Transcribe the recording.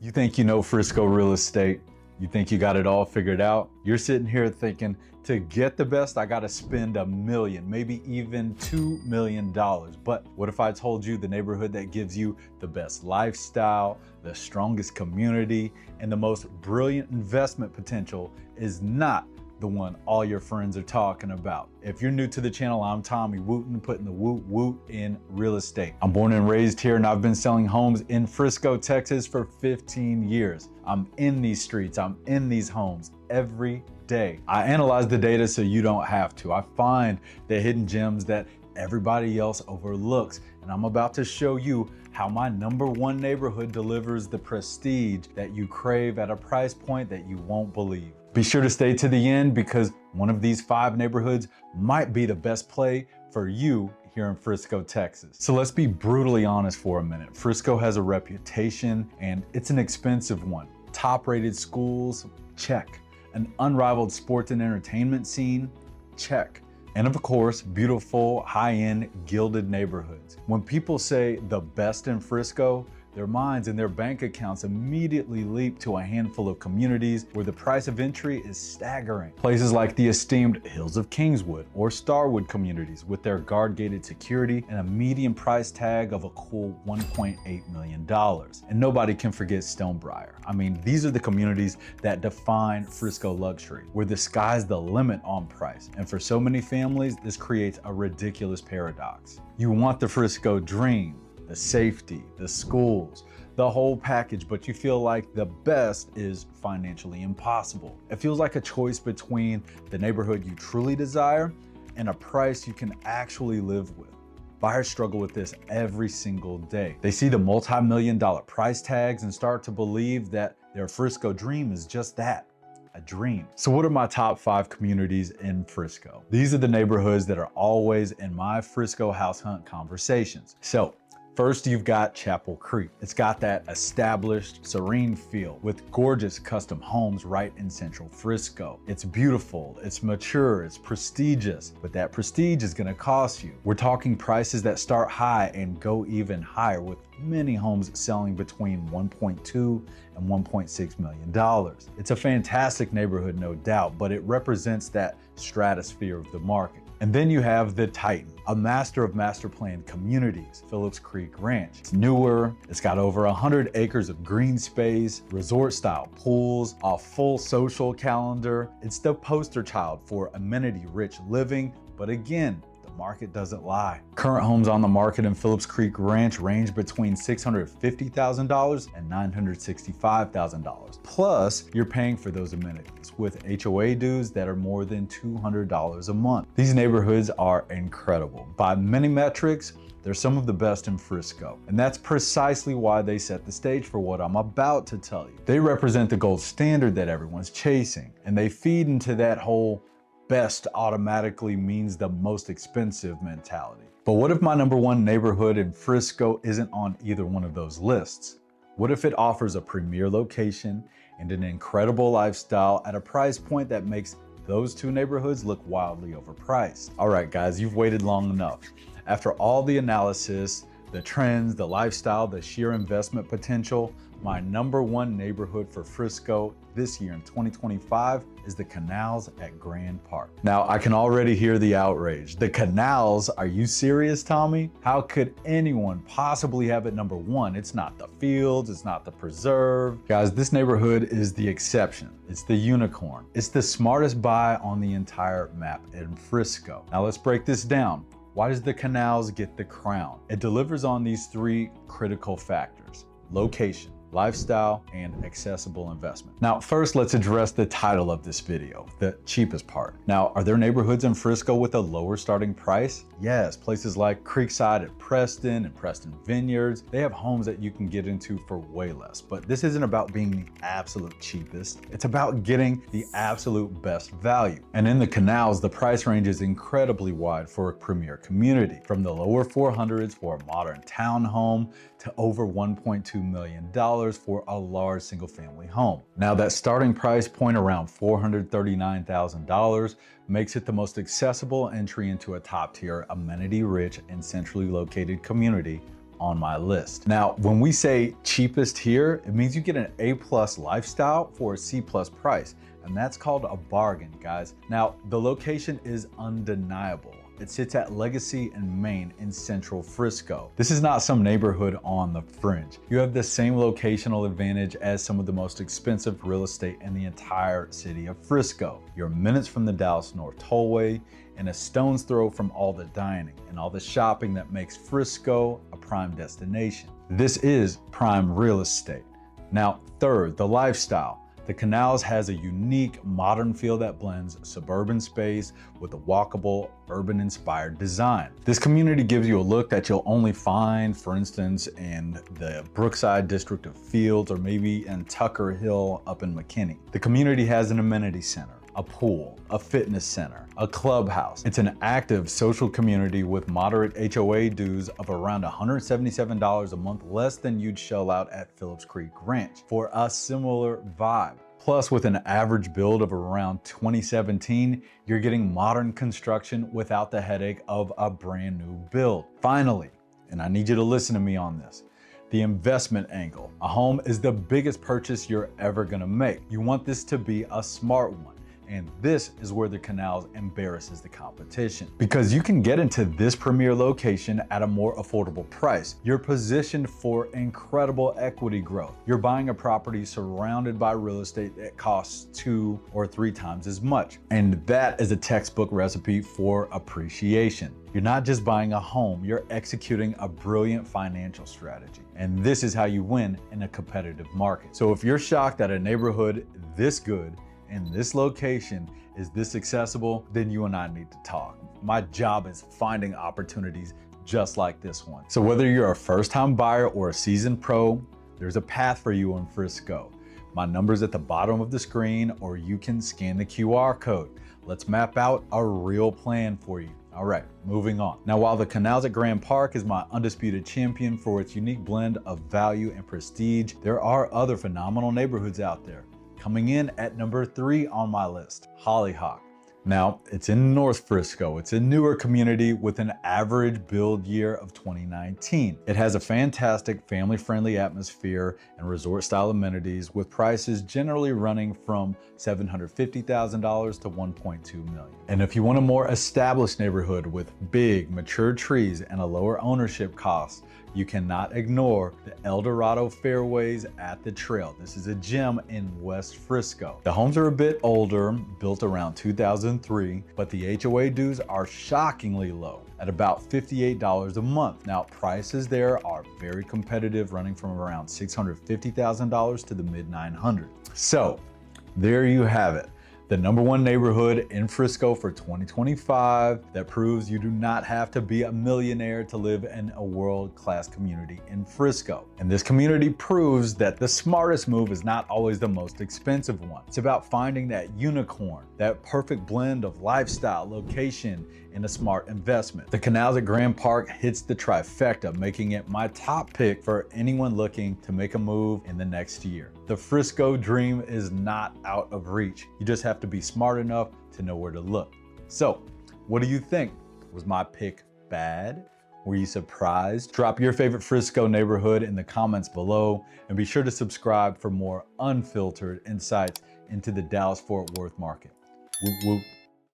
You think you know Frisco real estate? You think you got it all figured out? You're sitting here thinking, to get the best, I gotta spend $1 million, maybe even $2 million. But what if I told you the neighborhood that gives you the best lifestyle, the strongest community, and the most brilliant investment potential is not the one all your friends are talking about? If you're new to the channel, I'm Tommy Wooten, putting the woot woot in real estate. I'm born and raised here, and I've been selling homes in Frisco, Texas for 15 years. I'm in these streets, I'm in these homes every day. I analyze the data so you don't have to. I find the hidden gems that everybody else overlooks, and I'm about to show you how my #1 neighborhood delivers the prestige that you crave at a price point that you won't believe. Be sure to stay to the end, because one of these 5 neighborhoods might be the best play for you here in Frisco, Texas. So let's be brutally honest for a minute. Frisco has a reputation, and it's an expensive one. Top-rated schools, check. An unrivaled sports and entertainment scene, check. And of course, beautiful, high-end, gilded neighborhoods. When people say the best in Frisco, their minds and their bank accounts immediately leap to a handful of communities where the price of entry is staggering. Places like the esteemed Hills of Kingswood or Starwood communities with their guard-gated security and a median price tag of a cool $1.8 million. And nobody can forget Stonebriar. I mean, these are the communities that define Frisco luxury, where the sky's the limit on price. And for so many families, this creates a ridiculous paradox. You want the Frisco dream, the safety, the schools, the whole package, but you feel like the best is financially impossible. It feels like a choice between the neighborhood you truly desire and a price you can actually live with. Buyers struggle with this every single day. They see the multi-million-dollar price tags and start to believe that their Frisco dream is just that, a dream. So what are my top 5 communities in Frisco? These are the neighborhoods that are always in my Frisco house hunt conversations. So first, you've got Chapel Creek. It's got that established, serene feel with gorgeous custom homes right in central Frisco. It's beautiful, it's mature, it's prestigious, but that prestige is gonna cost you. We're talking prices that start high and go even higher, with many homes selling between $1.2 and $1.6 million. It's a fantastic neighborhood, no doubt, but it represents that stratosphere of the market. And then you have the Titan, a master of master planned communities, Phillips Creek Ranch. It's newer, it's got over 100 acres of green space, resort style pools, a full social calendar. It's the poster child for amenity rich living, but again, the market doesn't lie. Current homes on the market in Phillips Creek Ranch range between $650,000 and $965,000. Plus, you're paying for those amenities with HOA dues that are more than $200 a month. These neighborhoods are incredible. By many metrics, they're some of the best in Frisco. And that's precisely why they set the stage for what I'm about to tell you. They represent the gold standard that everyone's chasing, and they feed into that whole best automatically means the most expensive mentality. But what if my #1 neighborhood in Frisco isn't on either one of those lists? What if it offers a premier location and an incredible lifestyle at a price point that makes those 2 neighborhoods look wildly overpriced? All right, guys, you've waited long enough. After all the analysis, the trends, the lifestyle, the sheer investment potential, my #1 neighborhood for Frisco this year in 2025 is the Canals at Grand Park. Now, I can already hear the outrage. The Canals? Are you serious, Tommy? How could anyone possibly have it #1? It's not the Fields, it's not the Preserve. Guys, this neighborhood is the exception. It's the unicorn. It's the smartest buy on the entire map in Frisco. Now let's break this down. Why does the Canals get the crown? It delivers on these 3 critical factors: location, lifestyle, and accessible investment. Now, first, let's address the title of this video, the cheapest part. Now, are there neighborhoods in Frisco with a lower starting price? Yes, places like Creekside at Preston and Preston Vineyards, they have homes that you can get into for way less. But this isn't about being the absolute cheapest. It's about getting the absolute best value. And in the Canals, the price range is incredibly wide for a premier community, from the lower 400s for a modern townhome to over $1.2 million for a large single family home. Now, that starting price point around $439,000 makes it the most accessible entry into a top tier, amenity rich and centrally located community on my list. Now, when we say cheapest here, it means you get an A+ lifestyle for a C+ price, and that's called a bargain, guys. Now, the location is undeniable. It sits at Legacy and Main in central Frisco. This is not some neighborhood on the fringe. You have the same locational advantage as some of the most expensive real estate in the entire city of Frisco. You're minutes from the Dallas North Tollway and a stone's throw from all the dining and all the shopping that makes Frisco a prime destination. This is prime real estate. Now, third, the lifestyle. The Canals has a unique modern feel that blends suburban space with a walkable, urban-inspired design. This community gives you a look that you'll only find, for instance, in the Brookside district of Fields or maybe in Tucker Hill up in McKinney. The community has an amenity center, a pool, a fitness center, a clubhouse. It's an active social community with moderate HOA dues of around $177 a month, less than you'd shell out at Phillips Creek Ranch for a similar vibe. Plus, with an average build of around 2017, you're getting modern construction without the headache of a brand new build. Finally, and I need you to listen to me on this, the investment angle. A home is the biggest purchase you're ever gonna make. You want this to be a smart one. And this is where the Canals embarrasses the competition. Because you can get into this premier location at a more affordable price. You're positioned for incredible equity growth. You're buying a property surrounded by real estate that costs 2 or 3 times as much. And that is a textbook recipe for appreciation. You're not just buying a home, you're executing a brilliant financial strategy. And this is how you win in a competitive market. So if you're shocked that a neighborhood this good and this location is this accessible, then you and I need to talk. My job is finding opportunities just like this one. So whether you're a first-time buyer or a seasoned pro, there's a path for you in Frisco. My number's at the bottom of the screen, or you can scan the QR code. Let's map out a real plan for you. All right, moving on. Now, while the Canals at Grand Park is my undisputed champion for its unique blend of value and prestige, there are other phenomenal neighborhoods out there. Coming in at number 3 on my list, Hollyhock. Now, it's in North Frisco. It's a newer community with an average build year of 2019. It has a fantastic family-friendly atmosphere and resort-style amenities with prices generally running from $750,000 to $1.2 million. And if you want a more established neighborhood with big, mature trees and a lower ownership cost, you cannot ignore the Eldorado Fairways at the trail. This is a gem in West Frisco. The homes are a bit older, built around 2003, but the HOA dues are shockingly low at about $58 a month. Now, prices there are very competitive, running from around $650,000 to the mid-900s. So, there you have it. The #1 neighborhood in Frisco for 2025 that proves you do not have to be a millionaire to live in a world-class community in Frisco. And this community proves that the smartest move is not always the most expensive one. It's about finding that unicorn, that perfect blend of lifestyle, location, and a smart investment. The Canals at Grand Park hits the trifecta, making it my top pick for anyone looking to make a move in the next year. The Frisco dream is not out of reach. You just have to be smart enough to know where to look. So, what do you think? Was my pick bad? Were you surprised? Drop your favorite Frisco neighborhood in the comments below, and be sure to subscribe for more unfiltered insights into the Dallas-Fort Worth market. Whoop, whoop.